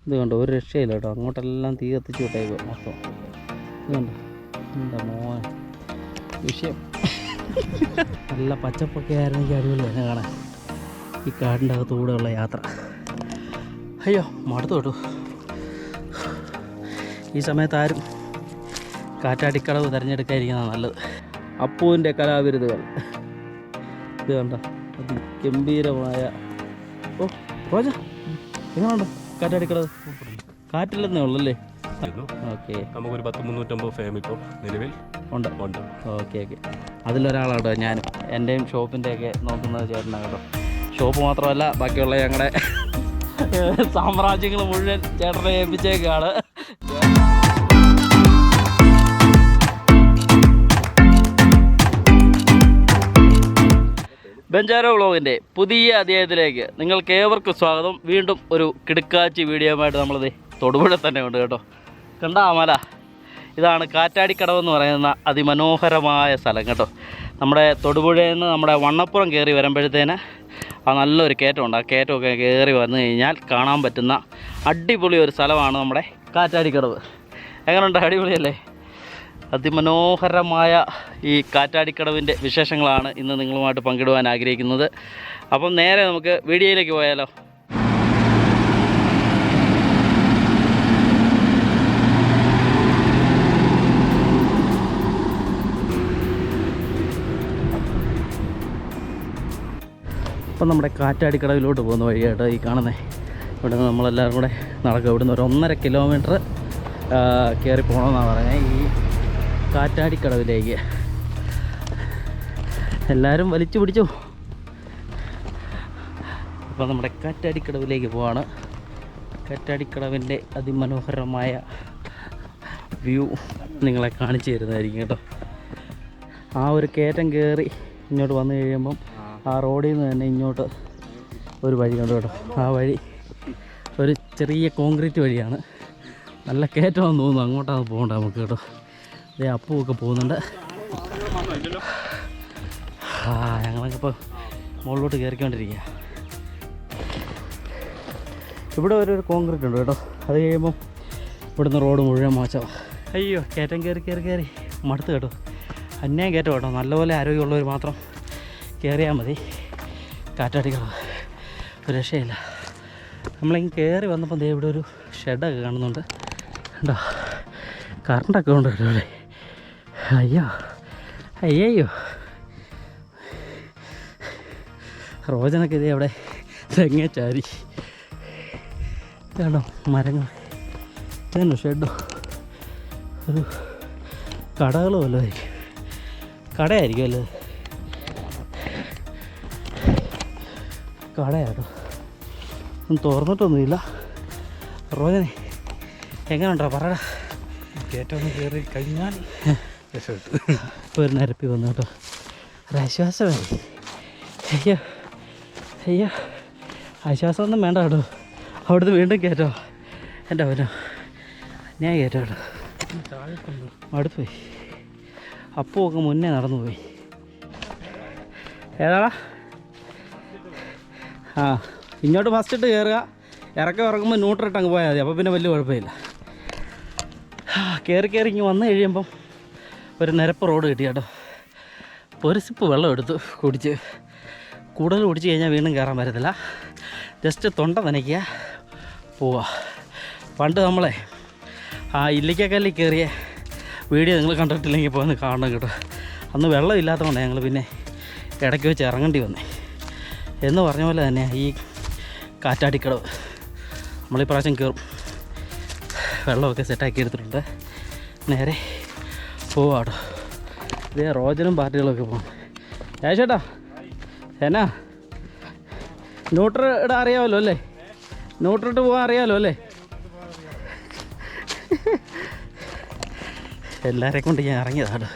ഇത് കണ്ടോ, ഒരു രക്ഷയില്ല കേട്ടോ. അങ്ങോട്ടെല്ലാം തീ കത്തിച്ച് വിട്ടേക്കുക മൊത്തം. ഇത് കണ്ടോ, എന്താ മോൻ വിഷയം. നല്ല പച്ചപ്പൊക്കെ ആയിരുന്നെങ്കിൽ അടിപൊളിയാണ് കാണാൻ ഈ കാടിൻ്റെ അകത്തൂടെയുള്ള യാത്ര. അയ്യോ മടുത്തു കേട്ടോ. ഈ സമയത്ത് ആരും കാറ്റാടിക്കടവ് തിരഞ്ഞെടുക്കാതിരിക്കുന്നതാണ് നല്ലത്. അപ്പുവിൻ്റെ കലാവിരുതുകൾ ഇത് കണ്ട, അതിഗംഭീരമായ. ഓ റോജ, എങ്ങനെയുണ്ട് കാറ്റാടിക്കടവ്? കാറ്റില്ലെന്നേ ഉള്ളല്ലേ? ഓക്കെ, നമുക്കൊരു 350 ഫാമിലി ഇപ്പോൾ നിലവിൽ ഉണ്ട്. ഓക്കെ ഓക്കെ, അതിലൊരാളാട്ടോ ഞാനും. എൻ്റെയും ഷോപ്പിൻ്റെയൊക്കെ നോക്കുന്നത് ചേട്ടനാണ് കേട്ടോ. ഷോപ്പ് മാത്രമല്ല, ബാക്കിയുള്ള ഞങ്ങളുടെ സാമ്രാജ്യങ്ങൾ മുഴുവൻ ചേട്ടനെ ഏൽപ്പിച്ചേക്കാണ്. ബെഞ്ചാരോ വ്ളോഗിൻ്റെ പുതിയ അധ്യായത്തിലേക്ക് നിങ്ങൾക്ക് ഏവർക്കും സ്വാഗതം. വീണ്ടും ഒരു കിടുക്കാച്ചി വീഡിയോയുമായിട്ട് നമ്മളിത് തൊടുപുഴ തന്നെ ഉണ്ട് കേട്ടോ. കണ്ടാ മല, ഇതാണ് കാറ്റാടിക്കടവ് എന്ന് പറയുന്ന അതിമനോഹരമായ സ്ഥലം കേട്ടോ. നമ്മുടെ തൊടുപുഴയിൽ നിന്ന് നമ്മുടെ വണ്ണപ്പുറം കയറി വരുമ്പോഴത്തേന് ആ നല്ലൊരു കയറ്റമുണ്ട്. ആ കയറ്റമൊക്കെ കയറി വന്നു കഴിഞ്ഞാൽ കാണാൻ പറ്റുന്ന അടിപൊളി ഒരു സ്ഥലമാണ് നമ്മുടെ കാറ്റാടിക്കടവ്. എങ്ങനെയുണ്ട്? അടിപൊളിയല്ലേ? അതിമനോഹരമായ ഈ കാറ്റാടിക്കടവിൻ്റെ വിശേഷങ്ങളാണ് ഇന്ന് നിങ്ങളുമായിട്ട് പങ്കിടുവാൻ ആഗ്രഹിക്കുന്നത്. അപ്പം നേരെ നമുക്ക് വീഡിയോയിലേക്ക് പോയാലോ. അപ്പം നമ്മുടെ കാറ്റാടിക്കടവിലോട്ട് പോകുന്ന വഴിയായിട്ട് ഈ കാണുന്നത്. ഇവിടെ നിന്ന് നമ്മളെല്ലാവരും കൂടെ നടക്കുക. ഇവിടുന്ന് ഒരു 1.5 കിലോമീറ്റർ കയറി പോകണമെന്നാണ് പറയുന്നത് ഈ കാറ്റാടിക്കടവിലേക്ക്. എല്ലാവരും വലിച്ചു പിടിച്ചു. അപ്പോൾ നമ്മുടെ കാറ്റാടിക്കടവിലേക്ക് പോവാണ്. കാറ്റാടിക്കടവിൻ്റെ അതിമനോഹരമായ വ്യൂ നിങ്ങളെ കാണിച്ചു തരുന്നതായിരിക്കും കേട്ടോ. ആ ഒരു കയറ്റം കയറി ഇങ്ങോട്ട് വന്നു കഴിയുമ്പം ആ റോഡിൽ നിന്ന് തന്നെ ഇങ്ങോട്ട് ഒരു വഴി കണ്ടു കേട്ടോ. ആ വഴി ഒരു ചെറിയ കോൺക്രീറ്റ് വഴിയാണ്. നല്ല കയറ്റമാണെന്ന് തോന്നുന്നു. അങ്ങോട്ടാണ് പോകേണ്ടത് നമുക്ക് കേട്ടോ. ഇതേ അപ്പുമൊക്കെ പോകുന്നുണ്ട്. ഞങ്ങളൊക്കെ ഇപ്പോൾ മുകളിലോട്ട് കയറിക്കൊണ്ടിരിക്കുക. ഇവിടെ ഒരു കോൺക്രീറ്റ് ഉണ്ട് കേട്ടോ. അത് കഴിയുമ്പം ഇവിടുന്ന് റോഡ് മുഴുവൻ മോശമാണ്. അയ്യോ, കയറ്റം കയറി മടുത്ത് കേട്ടോ. അന്യായം കയറ്റം കേട്ടോ. നല്ലപോലെ ആരോഗ്യമുള്ളവർ മാത്രം കയറിയാൽ മതി. കാറ്റാടിക്കടവ് ഒരു രക്ഷയില്ല. നമ്മളിങ്ങനെ കയറി വന്നപ്പോൾ ദേ ഇവിടെ ഒരു ഷെഡൊക്കെ കാണുന്നുണ്ട് കണ്ടോ. കറണ്ടൊക്കെ ഉണ്ട് കേട്ടോ ഇവിടെ. അയ്യോ റോജനൊക്കെ ഇതേ അവിടെ തെങ്ങ ചാരി കേട്ടോ. മരങ്ങൾ ഇതല്ലോ ഷെഡോ. ഒരു കടകൾ വല്ലതായിരിക്കും. കടയായിരിക്കും അല്ലേ? കടയാട്ടോ. ഒന്നും തുറന്നിട്ടൊന്നുമില്ല. റോജനെ എങ്ങനെയുണ്ടോ പറയടാ? കയറ്റം കയറി കഴിഞ്ഞാൽ ഇപ്പോൾ ഒരു നിരപ്പി വന്നു കേട്ടോ. ഒരാശ്വാസമായി. അയ്യോ ആശ്വാസമൊന്നും വേണ്ട കേട്ടോ. അവിടുന്ന് വീണ്ടും കയറ്റോ. എൻ്റെ അവനോ ഞാൻ കയറ്റോ കേട്ടോ. അടുത്ത് പോയി. അപ്പുമൊക്കെ മുന്നേ നടന്നു പോയി. ഏതാടാ? ഇങ്ങോട്ട് ഫസ്റ്റ് ഇട്ട് കയറുക. ഇറങ്ങുമ്പോൾ ന്യൂട്രലിട്ട് അങ്ങ് പോയാൽ മതി. അപ്പോൾ പിന്നെ വലിയ കുഴപ്പമില്ല. കയറി ഇങ്ങ് വന്നു കഴിയുമ്പം ഒരു നിരപ്പ് റോഡ് കിട്ടി കേട്ടോ. ഒരു സിപ്പ് വെള്ളം എടുത്തു കുടിച്ച്. കൂടുതൽ കുടിച്ച് കഴിഞ്ഞാൽ വീണ്ടും കയറാൻ പറ്റത്തില്ല. ജസ്റ്റ് തൊണ്ട നനയ്ക്കുക, പോവുക. പണ്ട് നമ്മളെ ആ ഇല്ലിക്കക്കല്ലിൽ കയറിയ വീഡിയോ നിങ്ങൾ കണ്ടിട്ടില്ലെങ്കിൽ ഇപ്പോൾ ഒന്ന് കാണണം കേട്ടോ. അന്ന് വെള്ളം ഇല്ലാത്തതുകൊണ്ടാണ് ഞങ്ങൾ പിന്നെ ഇടയ്ക്ക് വെച്ച് ഇറങ്ങേണ്ടി വന്നേ. എന്ന് പറഞ്ഞ പോലെ തന്നെ ഈ കാറ്റാടിക്കടവ് നമ്മളീ പ്രാവശ്യം കയറും. വെള്ളമൊക്കെ സെറ്റാക്കി എടുത്തിട്ടുണ്ട്. നേരെ പോവാട്ടോ. ഇതേ റോജനും പാർട്ടികളൊക്കെ പോകും. ചേട്ടാ എന്നാ ന്യൂട്രൽ ഇടാൻ അറിയാമല്ലോ അല്ലേ? ന്യൂട്രലിട്ട് പോകാൻ അറിയാമല്ലോ അല്ലേ? എല്ലാവരെയും കൊണ്ട് ഞാൻ ഇറങ്ങിയതാണ്.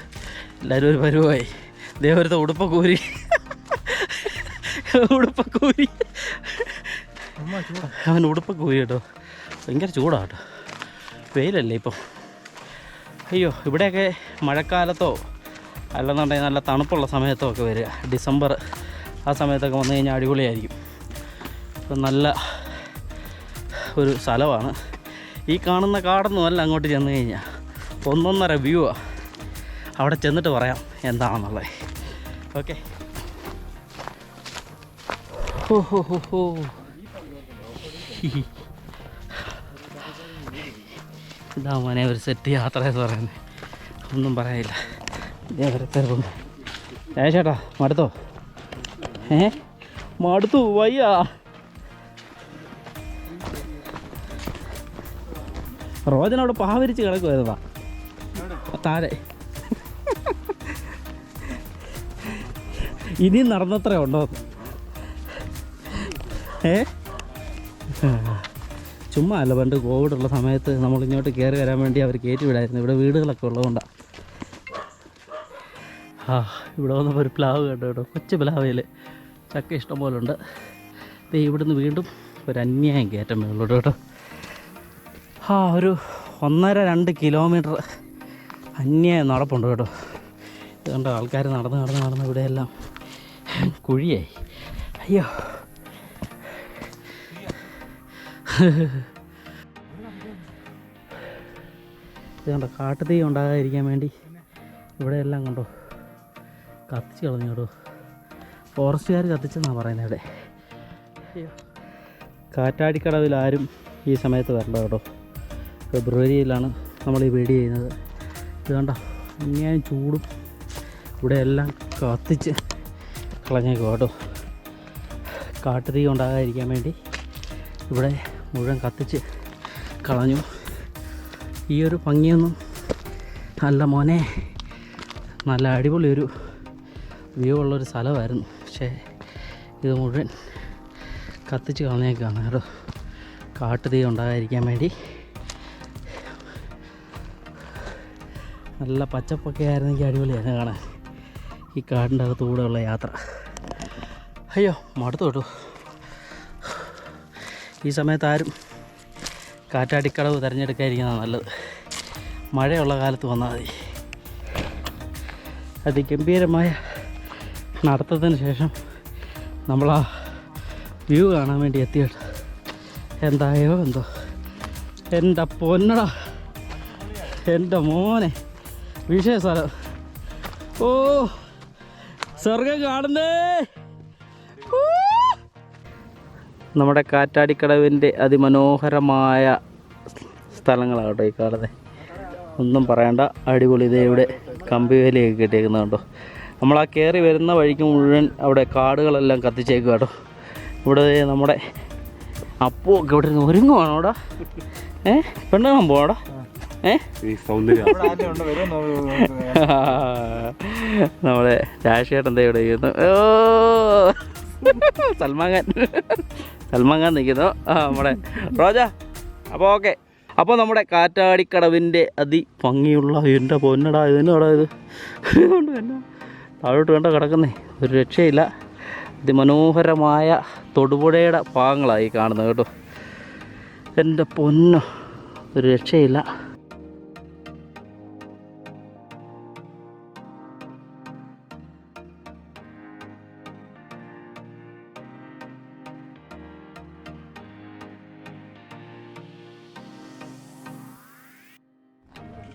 എല്ലാവരും ഒരു പരുവായി. ദേവരത്തെ ഉടുപ്പക്കൂരി അവൻ ഉടുപ്പക്കൂരി കേട്ടോ. ഭയങ്കര ചൂടാണ് കേട്ടോ. വെയിലല്ലേ ഇപ്പം. അയ്യോ, ഇവിടെയൊക്കെ മഴക്കാലത്തോ അല്ലെന്നുണ്ടെങ്കിൽ നല്ല തണുപ്പുള്ള സമയത്തോ ഒക്കെ വരിക. ഡിസംബർ ആ സമയത്തൊക്കെ വന്നു കഴിഞ്ഞാൽ അടിപൊളിയായിരിക്കും. ഇപ്പം നല്ല ഒരു സ്ഥലമാണ്. ഈ കാണുന്ന കാടൊന്നുമല്ല, അങ്ങോട്ട് ചെന്ന് കഴിഞ്ഞാൽ ഒന്നൊന്നര വ്യൂവാണ്. അവിടെ ചെന്നിട്ട് പറയാം എന്താണെന്നുള്ളത്. ഓക്കെ. ഹോ ഹോ ഹോ ഹോ. ഇതാ മോനെ ഒരു സെറ്റ് യാത്ര എന്ന് പറയുന്നത്, ഒന്നും പറയാനില്ല. ഞാൻ വരത്തെ ചേട്ടാ മടുത്തോ? മടുത്തു വയ്യ. റോജനവിടെ പാവരിച്ച് കിടക്കുമായിരുന്നാ താഴെ. ഇനിയും നടന്നത്ര ഉണ്ടോ? ചുമ്മാ അല്ല, പണ്ട് കോവിഡുള്ള സമയത്ത് നമ്മളിങ്ങോട്ട് കയറി വരാൻ വേണ്ടി അവർ കയറ്റി വിടായിരുന്നു. ഇവിടെ വീടുകളൊക്കെ ഉള്ളതുകൊണ്ടാണ്. ഇവിടെ വന്നപ്പോൾ ഒരു പ്ലാവ് കേട്ടോ, കൊച്ചു പ്ലാവയിൽ ചക്ക ഇഷ്ടം പോലെ ഉണ്ട്. ഇവിടുന്ന് വീണ്ടും ഒരു അന്യായം കയറ്റം മുകളിലോട്ട് കേട്ടോ. ഒരു 1.5-2 കിലോമീറ്റർ അന്യായം നടപ്പുണ്ട് കേട്ടോ. ഇതുകൊണ്ട് ആൾക്കാർ നടന്ന് ഇവിടെയെല്ലാം കുഴിയായി. അയ്യോ, ഇതുകൊണ്ട് കാട്ടുതീ ഉണ്ടാകാതിരിക്കാൻ വേണ്ടി ഇവിടെയെല്ലാം കണ്ടോ കത്തിച്ച് കളഞ്ഞു കേട്ടോ. ഫോറസ്റ്റുകാർ കത്തിച്ചെന്നാണ് പറയുന്നത് ഇവിടെ. അയ്യോ, കാറ്റാടിക്കടവിൽ ആരും ഈ സമയത്ത് വരണ്ട കേട്ടോ. ഫെബ്രുവരിയിലാണ് നമ്മൾ ഈ വീഡിയോ ചെയ്യുന്നത്. ഇത് കണ്ടോ ഇങ്ങനെ ചൂടും ഇവിടെ എല്ലാം കത്തിച്ച് കളഞ്ഞേക്കും കേട്ടോ. കാട്ടുതീ ഉണ്ടാകാതിരിക്കാൻ വേണ്ടി ഇവിടെ മുഴുവൻ കത്തിച്ച് കളഞ്ഞു. ഈ ഒരു ഭംഗിയൊന്നും നല്ല മോനെ, നല്ല അടിപൊളി ഒരു വ്യൂ ഉള്ളൊരു സ്ഥലമായിരുന്നു. പക്ഷേ ഇത് മുഴുവൻ കത്തിച്ച് കളഞ്ഞേക്കാണ് കേട്ടോ, കാട്ടുതീ ഉണ്ടാകാതിരിക്കാൻ വേണ്ടി. നല്ല പച്ചപ്പൊക്കെ ആയിരുന്നെങ്കിൽ അടിപൊളിയായിരുന്നു കാണാൻ ഈ കാടിൻ്റെ അകത്തൂടെ ഉള്ള യാത്ര. അയ്യോ മടുത്തു കേട്ടോ. ഈ സമയത്ത് ആരും കാറ്റാടിക്കടവ് തിരഞ്ഞെടുക്കാതിരിക്കുന്നതാണ് നല്ലത്. മഴയുള്ള കാലത്ത് വന്നാൽ മതി. അതിഗംഭീരമായ നടത്തത്തിന് ശേഷം നമ്മൾ ആ വ്യൂ കാണാൻ വേണ്ടി എത്തിയിട്ട് എന്തായോ എന്തോ. എൻ്റെ പൊന്നടാ, എൻ്റെ മോനെ, വിഷയ സ്ഥലം. ഓ സ്വർഗം കാണുന്നേ. നമ്മുടെ കാറ്റാടിക്കടവിൻ്റെ അതിമനോഹരമായ സ്ഥലങ്ങളാണ് കേട്ടോ ഈ കാണുന്നത്. ഒന്നും പറയണ്ട, അടിപൊളി. ഇതേ ഇവിടെ കമ്പിവേലിയൊക്കെ കിട്ടിയേക്കുന്നത് കേട്ടോ. നമ്മൾ ആ കയറി വരുന്ന വഴിക്ക് മുഴുവൻ അവിടെ കാടുകളെല്ലാം കത്തിച്ചേക്കുക കേട്ടോ. ഇവിടെ നമ്മുടെ അപ്പുവൊക്കെ ഇവിടെ നിന്ന് ഒരുങ്ങുവാണോ അവിടെ? പെണ്ണ് കാണാൻ പോവാടാ? നമ്മുടെ രാജേട്ടൻ എന്താ ഇവിടെ ഇരിക്കുന്നു? ഓ സൽമാൻ ഖാൻ നിൽക്കുന്നു. നമ്മുടെ റോജ. അപ്പോൾ ഓക്കെ. അപ്പോൾ നമ്മുടെ കാറ്റാടിക്കടവിൻ്റെ അതിഭംഗിയുള്ള, എൻ്റെ പൊന്നടാ ഇതിനോടാ ഇത് കൊണ്ട് തന്നെ താഴോട്ട് കണ്ട കിടക്കുന്നേ, ഒരു രക്ഷയില്ല. അതിമനോഹരമായ തൊടുപുഴയുടെ ഭാഗങ്ങളായി കാണുന്നത് കേട്ടോ. എൻ്റെ പൊന്നോ, ഒരു രക്ഷയില്ല.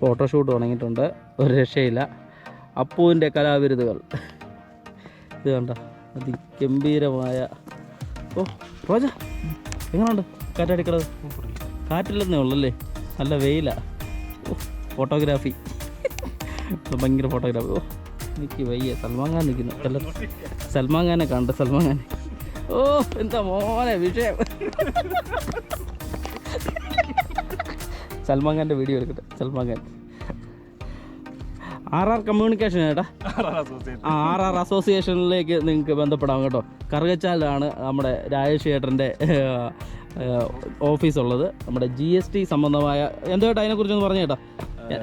ഫോട്ടോഷൂട്ട് തുടങ്ങിയിട്ടുണ്ട്, ഒരു രക്ഷയില്ല. അപ്പുവിൻ്റെ കലാവിരുതുകൾ ഇത് കണ്ട, അതിഗംഭീരമായ. ഓ റോജ എങ്ങനെയുണ്ട് കാറ്റാടിക്കടവ്? കാറ്റില്ലെന്നേ ഉള്ളല്ലേ, നല്ല വെയിലാണ്. ഓ ഫോട്ടോഗ്രാഫി, ഭയങ്കര ഫോട്ടോഗ്രാഫി. ഓ എനിക്ക് വയ്യ. സൽമാൻ ഖാൻ നിൽക്കുന്നു. സൽമാൻ ഖാനെ കണ്ട, സൽമാൻ ഖാൻ. ഓ എന്താ മോനെ വിഷയം. സൽമാൻ ഖാൻ്റെ വീഡിയോ എടുക്കട്ടെ. സൽമാൻ ഖാൻ RR കമ്മ്യൂണിക്കേഷൻ ചേട്ടാ, RR അസോസിയേഷനിലേക്ക് നിങ്ങൾക്ക് ബന്ധപ്പെടാം കേട്ടോ. കറുകച്ചാലാണ് നമ്മുടെ രാജേഷ് ചേട്ടൻ്റെ ഓഫീസുള്ളത്. നമ്മുടെ GST സംബന്ധമായ എന്താ ചേട്ടാ അതിനെക്കുറിച്ചൊന്ന് പറഞ്ഞു ചേട്ടാ,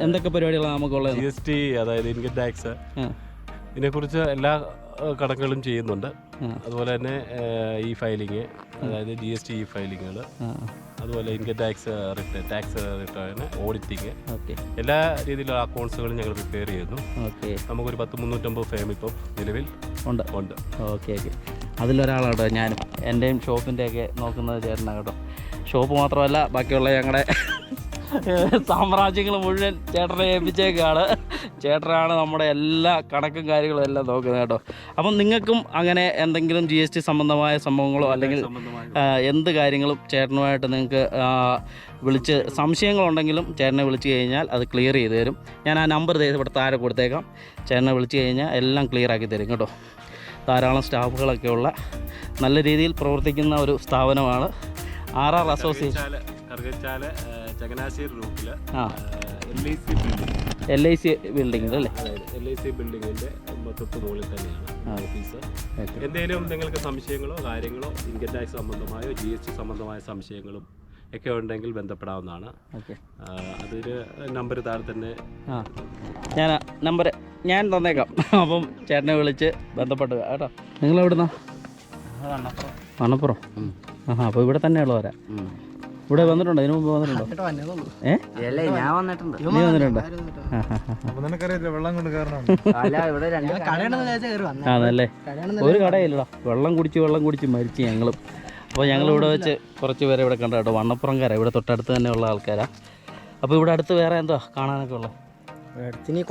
എന്തൊക്കെ പരിപാടികളാണ് നമുക്കുള്ളത്? GST, അതായത് ഇൻകം ടാക്സ്, ഇതിനെക്കുറിച്ച് എല്ലാ കണക്കുകളും ചെയ്യുന്നുണ്ട്. അതുപോലെ തന്നെ ഇ ഫയലിങ്, അതായത് GST ഇ ഫയലിങ്ങുകൾ, അതുപോലെ income tax return, tax return, auditing, എല്ലാ രീതിയിലുള്ള അക്കൗണ്ട്സുകളും ഞങ്ങൾ പ്രിപ്പയർ ചെയ്യുന്നു. നമുക്കൊരു 10-350 ഫേം ഇപ്പോൾ നിലവിൽ ഉണ്ട്. ഓക്കെ. അതിലൊരാളാണ് കേട്ടോ ഞാനും. എൻ്റെയും ഷോപ്പിൻ്റെയൊക്കെ നോക്കുന്നത് ചേട്ടനാണ് കേട്ടോ. ഷോപ്പ് മാത്രമല്ല ബാക്കിയുള്ള ഞങ്ങളുടെ സാമ്രാജ്യങ്ങൾ മുഴുവൻ ചേട്ടനെ ഏൽപ്പിച്ചേക്കാണ്. ചേട്ടനാണ് നമ്മുടെ എല്ലാ കണക്കും കാര്യങ്ങളും എല്ലാം നോക്കുന്നത് കേട്ടോ. അപ്പം നിങ്ങൾക്കും അങ്ങനെ എന്തെങ്കിലും GST സംബന്ധമായ സംഭവങ്ങളോ അല്ലെങ്കിൽ എന്ത് കാര്യങ്ങളും ചേട്ടനുമായിട്ട് നിങ്ങൾക്ക് വിളിച്ച് സംശയങ്ങളുണ്ടെങ്കിലും ചേട്ടനെ വിളിച്ച് കഴിഞ്ഞാൽ അത് ക്ലിയർ ചെയ്ത് തരും. ഞാൻ ആ നമ്പർ ഇവിടെ താഴെ കൊടുത്തേക്കാം. ചേട്ടനെ വിളിച്ച് കഴിഞ്ഞാൽ എല്ലാം ക്ലിയർ ആക്കി തരും കേട്ടോ. ധാരാളം സ്റ്റാഫുകളൊക്കെ ഉള്ള നല്ല രീതിയിൽ പ്രവർത്തിക്കുന്ന ഒരു സ്ഥാപനമാണ് RR അസോസിയേഷൻ. ചങ്ങനാശ്ശേരി റൂട്ടിൽ LIC ബിൽഡിംഗ് അല്ലേ? LIC ബിൽഡിങ്ങിൻ്റെ തൊട്ട് മുകളിൽ തന്നെയാണ് ഓഫീസ്. എന്തെങ്കിലും നിങ്ങൾക്ക് സംശയങ്ങളോ കാര്യങ്ങളോ ഇൻകം ടാക്സ് സംബന്ധമായോ GST സംബന്ധമായ സംശയങ്ങളും ഒക്കെ ഉണ്ടെങ്കിൽ ബന്ധപ്പെടാവുന്നതാണ്. അതൊരു നമ്പർ താഴെ തന്നെ ഞാൻ തന്നേക്കാം. അപ്പം ചേട്ടനെ വിളിച്ച് ബന്ധപ്പെടുക കേട്ടോ. നിങ്ങളെവിടുന്നാ? മണപ്പുറം. അപ്പോൾ ഇവിടെ തന്നെയുള്ളവരാ. ഇവിടെ വന്നിട്ടുണ്ടോ? ഇതിനു മുമ്പ് വന്നിട്ടുണ്ടോ? ഞാൻ വന്നിട്ടുണ്ട്. നീ വന്നിട്ടുണ്ടോ? അതല്ലേ, ഒരു കടയില്ലടാ. വെള്ളം കുടിച്ച് മരിച്ചു ഞങ്ങളും. അപ്പോൾ ഞങ്ങളിവിടെ വെച്ച് കുറച്ച് പേരെ ഇവിടെ കണ്ട കേട്ടോ. വണ്ണപ്പുറംകാരാ, ഇവിടെ തൊട്ടടുത്ത് തന്നെ ഉള്ള ആൾക്കാരാ. അപ്പോൾ ഇവിടെ അടുത്ത് വേറെ എന്തോ കാണാനൊക്കെ ഉള്ളത്?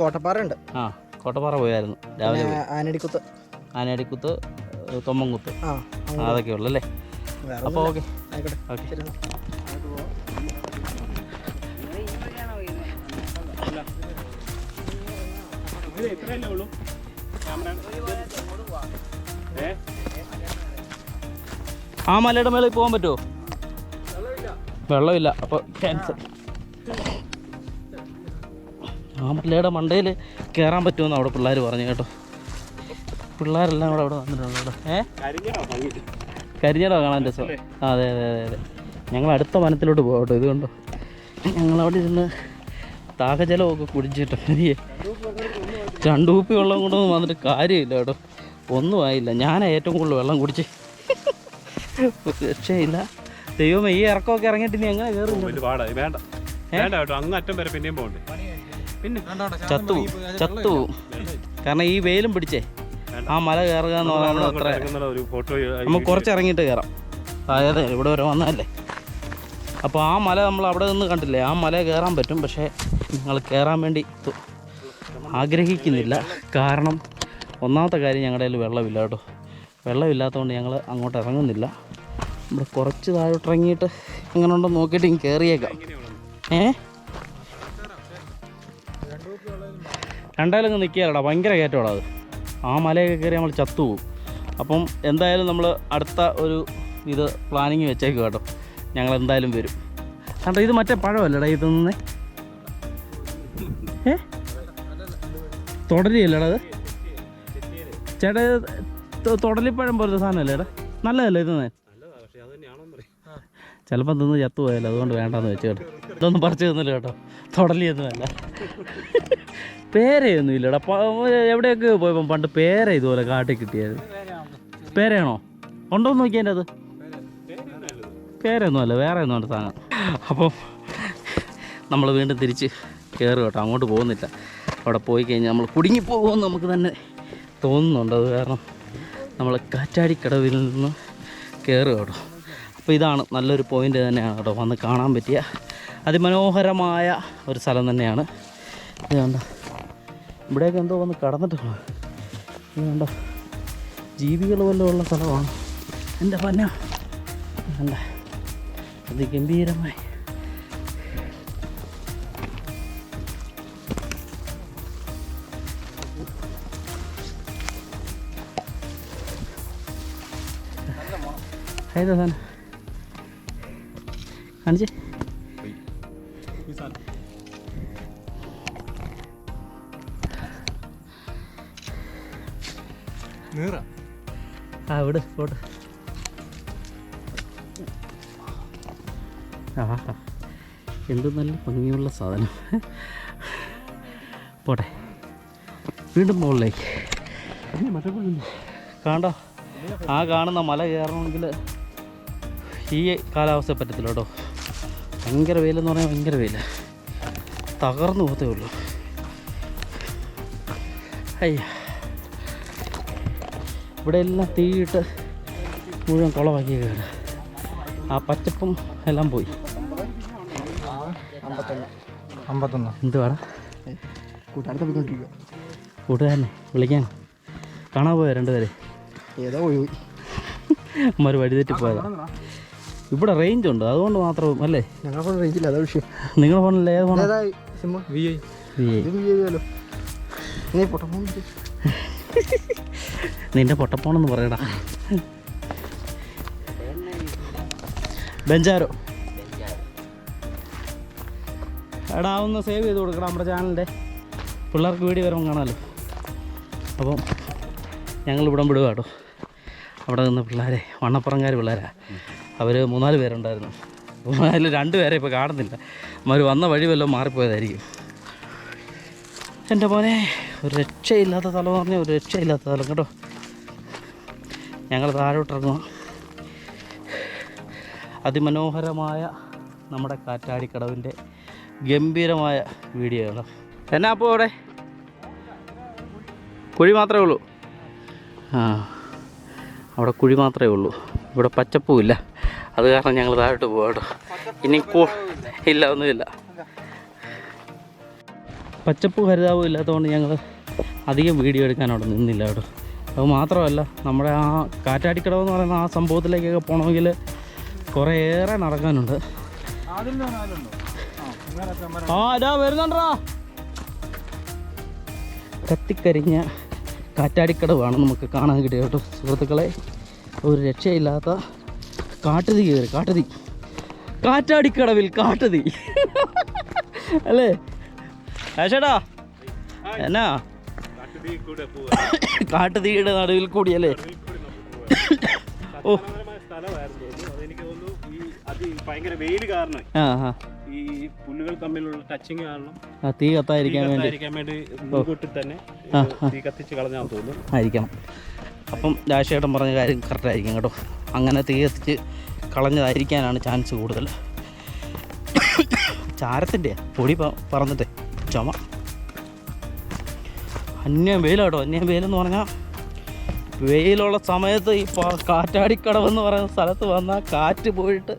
കോട്ടപ്പാറ ഉണ്ട്. കോട്ടപ്പാറ പോയായിരുന്നു രാവിലെ. ആനയടിക്കുത്ത്, തൊമ്മൻകുത്ത്, അതൊക്കെ ഉള്ളല്ലേ? അപ്പോൾ ഓക്കെ. ആ മലയുടെ മേളിൽ പോകാൻ പറ്റുമോ? വെള്ളമില്ല, അപ്പോൾ ക്യാൻസൽ. ആ മലയുടെ മണ്ടയിൽ കയറാൻ പറ്റുമെന്ന് അവിടെ പിള്ളേർ പറഞ്ഞു കേട്ടോ. പിള്ളേരെല്ലാം കൂടെ അവിടെ വന്നിട്ടുണ്ട് കേട്ടോ. കരിഞ്ഞടോ കാണാൻ രസം. അതെ. ഞങ്ങൾ അടുത്ത വനത്തിലോട്ട് പോകാം കേട്ടോ. ഇതുകൊണ്ടോ ഞങ്ങളവിടെ ഇരുന്ന് ദാഹജലമൊക്കെ കുടിച്ചിട്ട് മതിയേ. 2 കുപ്പി വെള്ളം കൊണ്ടൊന്നും വന്നിട്ട് കാര്യമില്ല കേട്ടോ. ഒന്നും ആയില്ല. ഞാനാണ് ഏറ്റവും കൂടുതൽ വെള്ളം കുടിച്ച്. രക്ഷയില്ല. ദൈവമേ, ഈ ഇറക്കമൊക്കെ ഇറങ്ങിയിട്ട് ഇനി എങ്ങനെ കയറും? പിന്നെ ചത്തു. കാരണം ഈ വെയിലും പിടിച്ചേ ആ മല കയറുക എന്ന് പറയുന്നത് അത്ര. നമുക്ക് കുറച്ച് ഇറങ്ങിയിട്ട് കയറാം. അതായത് ഇവിടെ വരെ വന്നതല്ലേ. അപ്പോൾ ആ മല നമ്മൾ അവിടെ നിന്ന് കണ്ടില്ലേ, ആ മല കയറാൻ പറ്റും. പക്ഷേ ഞങ്ങൾ കയറാൻ വേണ്ടി ആഗ്രഹിക്കുന്നില്ല. കാരണം ഒന്നാമത്തെ കാര്യം ഞങ്ങളുടെ കയ്യിൽ വെള്ളമില്ല കേട്ടോ. വെള്ളമില്ലാത്തതുകൊണ്ട് ഞങ്ങൾ അങ്ങോട്ട് ഇറങ്ങുന്നില്ല. ഇവിടെ കുറച്ച് താഴോട്ട് ഇറങ്ങിയിട്ട് എങ്ങനെ ഉണ്ടോ നോക്കിയിട്ട് ഇങ്ങ് കയറിയേക്കാം. രണ്ടായാലും നിൽക്കുകയല്ലടാ, ഭയങ്കര കയറ്റമാണ് അത്. ആ മലയൊക്കെ കയറി നമ്മൾ ചത്തുപോകും. അപ്പം എന്തായാലും നമ്മൾ അടുത്ത ഒരു ഇത് പ്ലാനിങ് വെച്ചേക്കും കേട്ടോ. ഞങ്ങൾ എന്തായാലും വരും. കാരണം ഇത് മറ്റേ പഴമല്ലടാ ഇത് നിന്നേ. തുടലിയല്ലടാ അത് ചേട്ടാ? തുടലിപ്പഴം പോലത്തെ സാധനമല്ലേ ഏടാ? നല്ലതല്ലേ ഇത്? ചിലപ്പോൾ തിന്ന് ചത്തുപോയല്ലോ, അതുകൊണ്ട് വേണ്ടാന്ന് വെച്ചു കേട്ടോ. ഇതൊന്നും പറിച്ചു തന്നില്ല കേട്ടോ. തുടലിയൊന്നുമല്ല. പേരയൊന്നും ഇല്ലടാ. എവിടെയൊക്കെ പോയപ്പം പണ്ട് പേര ഇതുപോലെ കാട്ടി കിട്ടിയത്. പേരയാണോ? ഉണ്ടോന്ന് നോക്കിയാൽ അത് പേരൊന്നും അല്ല, വേറെ ഒന്നും ഉണ്ട് സാധനം. അപ്പം നമ്മൾ വീണ്ടും തിരിച്ച് കയറും കേട്ടോ. അങ്ങോട്ട് പോകുന്നില്ല. അവിടെ പോയി കഴിഞ്ഞാൽ നമ്മൾ കുടുങ്ങിപ്പോകുമെന്ന് നമുക്ക് തന്നെ തോന്നുന്നുണ്ട്. അത് കാരണം നമ്മൾ കാറ്റാടിക്കടവിൽ നിന്ന് കയറുക കേട്ടോ. അപ്പോൾ ഇതാണ് നല്ലൊരു പോയിൻ്റ് തന്നെയാണ് കേട്ടോ. വന്ന് കാണാൻ പറ്റിയ അതിമനോഹരമായ ഒരു സ്ഥലം തന്നെയാണ്. ഇത് കണ്ടോ, ഇവിടെയൊക്കെ എന്തോ വന്ന് കടന്നിട്ടുള്ളൂ. ഇത് കണ്ടോ, ജീവികൾ വല്ലതും ഉള്ള സ്ഥലമാണ്. എൻ്റെ പന്ന കണ്ട അതിഗംഭീരമായി. ഏതാ സാധനം കാണിച്ചേ? ആ ഇവിടെ പോട്ടെ. എന്ത് നല്ല ഭംഗിയുള്ള സാധനം. പോട്ടെ, വീണ്ടും മുകളിലേക്ക്. കാണ്ടോ, ആ കാണുന്ന മല കയറണമെങ്കിൽ ഈ കാലാവസ്ഥ പറ്റത്തില്ല കേട്ടോ. ഭയങ്കര വെയിലെന്ന് പറഞ്ഞാൽ ഭയങ്കര വെയില. തകർന്നു പോകത്തേ ഉള്ളൂ. അയ്യ, ഇവിടെ എല്ലാം തീയിട്ട് മുഴുവൻ കുളമാക്കിയൊക്കെയാണ്. ആ പച്ചപ്പും എല്ലാം പോയി. 51 എന്തുവാടാ കൂട്ടുകാരത്തെ പോയിക്കൊണ്ടിരിക്കുക. കൂട്ടുകാരനെ വിളിക്കാൻ കാണാൻ പോയോ രണ്ടുപേരെ? ഏതോ ഒഴിവ് അമ്മ ഒരു വഴിതെറ്റി പോയതാ. ഇവിടെ റേഞ്ച് ഉണ്ട് അതുകൊണ്ട് മാത്രം അല്ലേ? ഞങ്ങളെ ഫോൺ റേഞ്ചില്ല, അതാ വിഷയം. നിങ്ങളുടെ ഫോണിൽ ഏത് ഫോൺ? Sim VI. നീ പൊട്ടഫോൺ നിന്റെ പൊട്ടപ്പോണെന്ന് പറയടാ. ബെഞ്ചാരോ എടാ ഒന്ന് സേവ് ചെയ്ത് കൊടുക്കണം നമ്മുടെ ചാനലിൻ്റെ, പിള്ളേർക്ക് വീഡിയോ വരുമ്പോൾ കാണാമല്ലോ. അപ്പം ഞങ്ങൾ ഇവിടെ വിടുക കേട്ടോ. അവിടെ നിന്ന് പിള്ളേരെ വണ്ണപ്പുറങ്കാർ പിള്ളേരാണ്. അവർ 3-4 പേരുണ്ടായിരുന്നു. അതിൽ 2 പേരെ ഇപ്പോൾ കാണുന്നില്ല. അവർ വന്ന വഴി വല്ലതും മാറിപ്പോയതായിരിക്കും. എൻ്റെ മോനെ ഒരു രക്ഷയില്ലാത്ത സ്ഥലം എന്ന് പറഞ്ഞാൽ ഒരു രക്ഷയില്ലാത്ത സ്ഥലം കേട്ടോ. ഞങ്ങൾ താഴോട്ടിറങ്ങുക. അതിമനോഹരമായ നമ്മുടെ കാറ്റാടിക്കടവിൻ്റെ ഗംഭീരമായ വീഡിയോ ആണ്. എന്നാ അപ്പോൾ അവിടെ കുഴി മാത്രമേ ഉള്ളൂ. ആ അവിടെ കുഴി മാത്രമേ ഉള്ളൂ. ഇവിടെ പച്ചപ്പുമില്ല. അത് കാരണം ഞങ്ങൾ താഴോട്ട് പോകാം കേട്ടോ. ഇനി ഇല്ല ഒന്നുമില്ല. പച്ചപ്പ് ഹരിതാവും ഇല്ലാത്തതുകൊണ്ട് ഞങ്ങൾ അധികം വീഡിയോ എടുക്കാൻ അവിടെ നിന്നില്ല കേട്ടോ. അത് മാത്രമല്ല നമ്മുടെ ആ കാറ്റാടിക്കടവ് എന്ന് പറയുന്ന ആ സംഭവത്തിലേക്കൊക്കെ പോകണമെങ്കിൽ കുറേയേറെ നടക്കാനുണ്ട്. ആ ഇതാ വരുന്നുണ്ടാ. കത്തിക്കരിഞ്ഞ കാറ്റാടിക്കടവാണ് നമുക്ക് കാണാൻ കിട്ടിയത് കേട്ടോ സുഹൃത്തുക്കളെ. ഒരു രക്ഷയില്ലാത്ത കാട്ടുതീ കയറി. കാറ്റാടിക്കടവിൽ കാട്ടുതീ അല്ലേ ആശേടാ? എന്നാ കാട്ടുതീയുടെ നടുവിൽ കൂടിയല്ലേ? ഓ ഭയങ്കര വെയിൽ കാരണം ആ ഈ പുല്ലുകൾ തമ്മിലുള്ള ടച്ചിങ് കാരണം തീ കത്താതിരിക്കാൻ വേണ്ടി മുൻകൂട്ടി തന്നെ തീ കത്തിച്ച് കളഞ്ഞാൽ തോന്നുന്നു ആയിരിക്കണം. അപ്പം രാജേട്ടൻ പറഞ്ഞ കാര്യം കറക്റ്റായിരിക്കും കേട്ടോ. അങ്ങനെ തീ കത്തിച്ച് കളഞ്ഞതായിരിക്കാനാണ് ചാൻസ് കൂടുതൽ. ചാരത്തിൻ്റെ പൊടി പറന്നിട്ടേ ചുമ. അന്യം വെയിലാട്ടോ. അന്യം വെയിലെന്ന് പറഞ്ഞാൽ വെയിലുള്ള സമയത്ത് ഈ കാറ്റാടിക്കടവെന്ന് പറയുന്ന സ്ഥലത്ത് വന്നാൽ കാറ്റ് പോയിട്ട്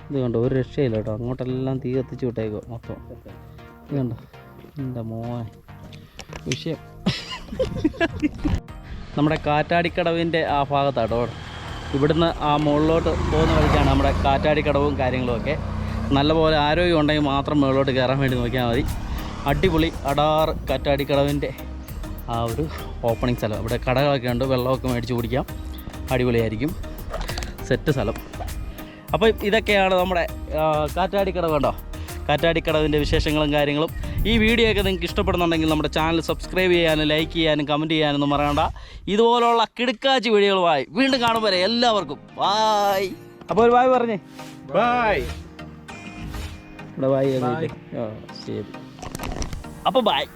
ഇത് കണ്ടോ ഒരു രക്ഷയില്ല കേട്ടോ. അങ്ങോട്ടെല്ലാം തീ കത്തിച്ച് വിട്ടേക്കോ മൊത്തം. ഇത് കണ്ടോ എൻ്റെ മോനെ വിഷയം. നമ്മുടെ കാറ്റാടിക്കടവിൻ്റെ ആ ഭാഗത്താട്ടോ. ഇവിടുന്ന് ആ മുകളിലോട്ട് പോകുന്ന വഴിക്കാണ് നമ്മുടെ കാറ്റാടിക്കടവും കാര്യങ്ങളുമൊക്കെ. നല്ലപോലെ ആരോഗ്യം ഉണ്ടെങ്കിൽ മാത്രം മുകളിലോട്ട് കയറാൻ വേണ്ടി നോക്കിയാൽ മതി. അടിപൊളി അടാറ് കാറ്റാടിക്കടവിൻ്റെ ആ ഒരു ഓപ്പണിംഗ് സ്ഥലം. ഇവിടെ കടകളൊക്കെ ഉണ്ട്, വെള്ളമൊക്കെ മേടിച്ച് കുടിക്കാം. അടിപൊളിയായിരിക്കും, സെറ്റ് സ്ഥലം. അപ്പോൾ ഇതൊക്കെയാണ് നമ്മുടെ കാറ്റാടിക്കടവ് കേട്ടോ. കാറ്റാടിക്കടവിൻ്റെ വിശേഷങ്ങളും കാര്യങ്ങളും. ഈ വീഡിയോ ഒക്കെ നിങ്ങൾക്ക് ഇഷ്ടപ്പെടുന്നുണ്ടെങ്കിൽ നമ്മുടെ ചാനൽ സബ്സ്ക്രൈബ് ചെയ്യാനും ലൈക്ക് ചെയ്യാനും കമൻറ്റ് ചെയ്യാനൊന്നും മറക്കണ്ട. ഇതുപോലുള്ള കിടുക്കാച്ചി വീഡിയോകളുമായി വീണ്ടും കാണും വരെ എല്ലാവർക്കും ബായ്. അപ്പോൾ ഒരു ബായ് പറഞ്ഞേ. ബൈ. ഇവിടെ ബായ്. ശരി അപ്പോൾ ബായ്.